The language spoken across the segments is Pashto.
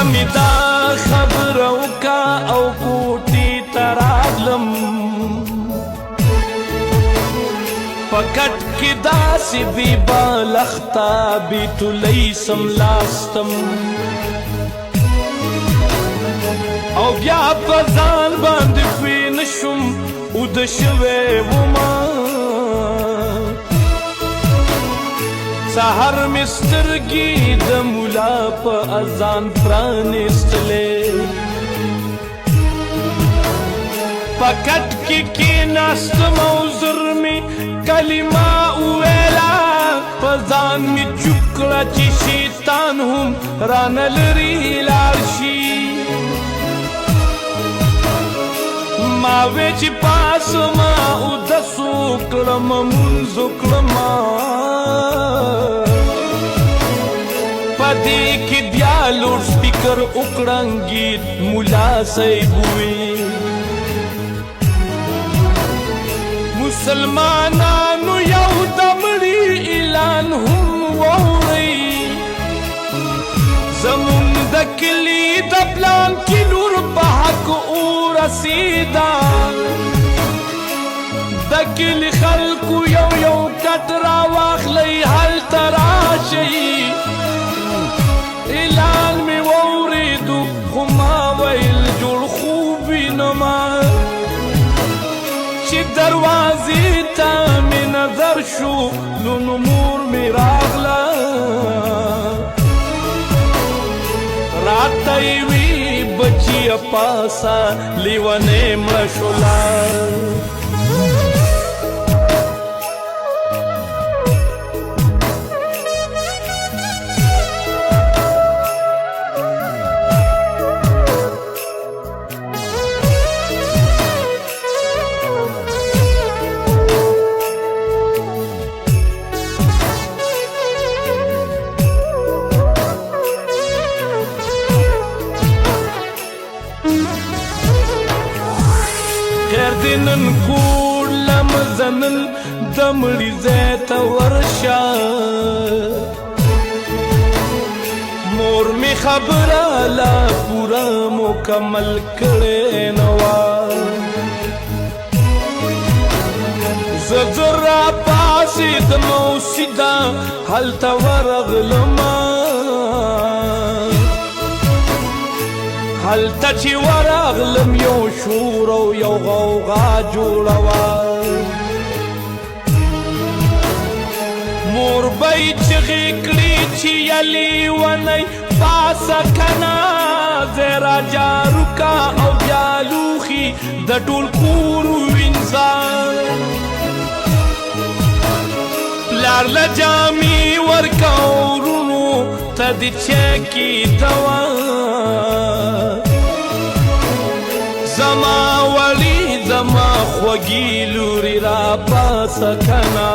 می دا خبره وکا او کوټې ته راغلم په کټ کې داسې بې بالښته بیتولی سملاستم او بیا په ځان باندې پوی نشم اوده شوی وما سحر می سترګې د مولا په اذان پرانیستلې په کټ کې کېناستم او زر مې کلمه وویله په ځان مې چوپ کړه چې شیطان هم رانه لرې لاړ شي ما وې چې پاسما اودس وکړم مونځ وکړم په دې کې بیا لوډ سپیکر وکړنګېد ملا صاحب ووی مسلمانانو یو د مړي اعلان هم واورئ زمونږ د کلي د پلان کې لور په حق ورسېده د کلي خلکو یو یو کټ راواخلئ هلته راشئ اعلان مې واورېدو خو ما ویل جوړ خوب وینما چې دروازې ته مې نظر شو نو مور مې راغله راته یې وی بچیه پاسه لیونۍ مړه شوله نن کور لمزنن د مړي ځای ته ورشه مور مې خبره لا پوره مکمل کړې نه وه زه زر راپاڅېدم او سیده هلته ورغلمه هلته چې ورغلم یو شور او یو غوغا جوړه وه مور به یې چغې کړې چې یا لیونی پاسه کنه ځای را جارو کا او بیا لوښي د ټول کور ووینځه پلار له جامې ورکه ورونو ته د چکې دوا زما وړي زما خوږې لورې را پاسه کنه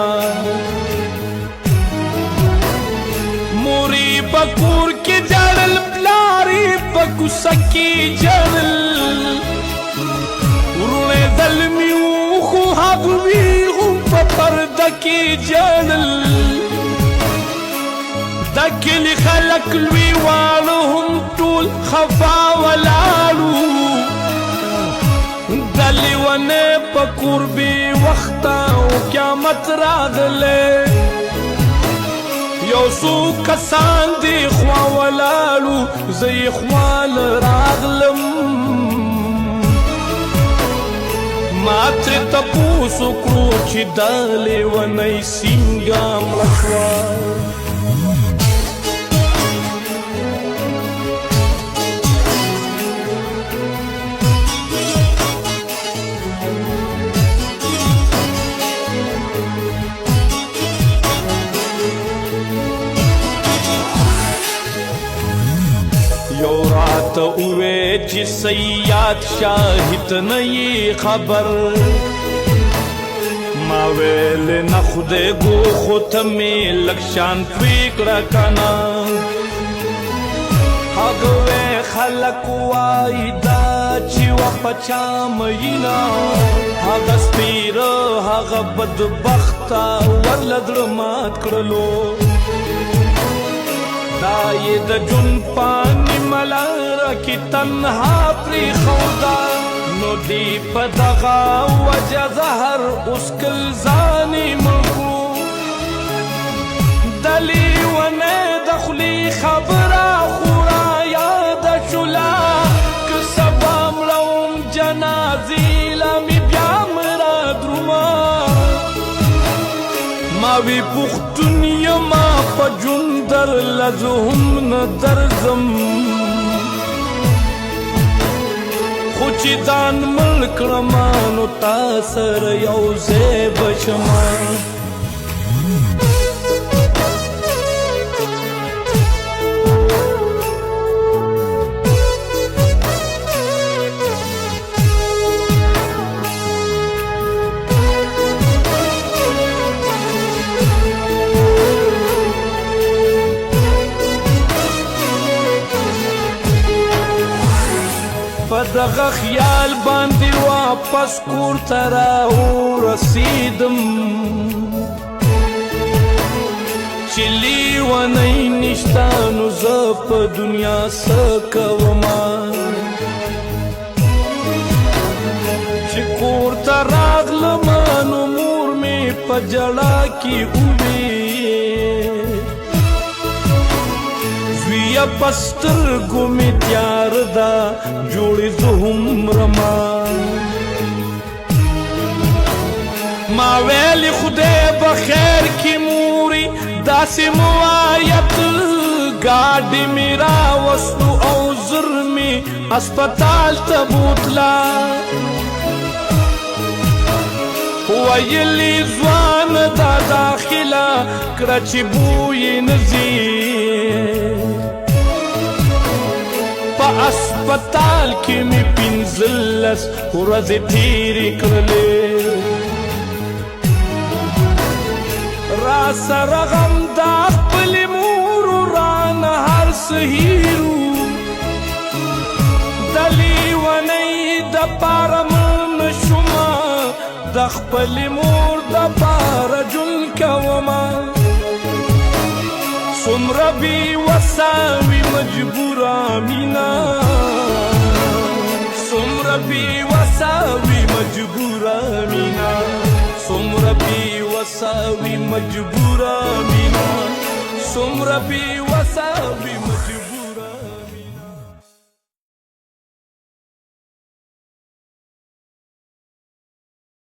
مورې په کور کې ژړل پلارې په کوڅه کې ژړل وروڼې زلمي وو خو هغوی هم په پرده کې ژړل د کلي خلک لوی واړه هم ټول خفا ولاړو د لیونۍ په کور بې وخته او قیامت راغلی یو څو کسان دې خوا ولاړو زه یې خواله راغلم ما ترې تپوس وکړو چې دا لیونۍ څنګه مړه شوه یو راته ووی چې سیاد شاهد نه یې خبر ما ویل نه خدای ګوښو ته مې لږ شان پوی کړه کنه هغه وی خلک وایي دا چې وه په چا مینه هغه سپیره هغه بدبخته ورله زړه مات کړلو دا یې د جون پانی ملا چې تنها پرې خودا نو دی په دغه وجه زهر اوس کل ځانې مړکړو د لیونۍ د خولې خبره خو را یاده شوله که سبا مړوم جنازې له مې بیا مړه درومه ما وی پښتون یما په ژوند درله زه هم نه درځم خو چې ځان مړ کړمه نو تا سره یو ځای به شمه په دغه خیال باندې واپس کور ته راورسېدم چې لیونۍ نشته نو زه په دنیا څه کومه چې کور ته راغلمه نو مور مې په ژړا کې وویل زویه په سترګو مې تیار ده جوړې زه هم مرمه ما ویلې خدای به خیر کړي مورې داسې مه وایه ته ګاډې مې راوستو او زر مې اسپتال ته بوتله ویلې ځوانه دا داخله کړه چې بوی نه ځي په اسپتال کې مې 15 ورځې تېرې کړلې را سره غم دا خپلې مورو رانه هر څه هېرو د لیونۍ دپاره مړ نه شومه د خپلې مور دپاره ژوند کومه څومره بې وسه وي مجبوره مینه څومره بې وسه وي مجبوره مینه څومره بې وسه وي مجبوره مینه څومره بې وسه وي مجبوره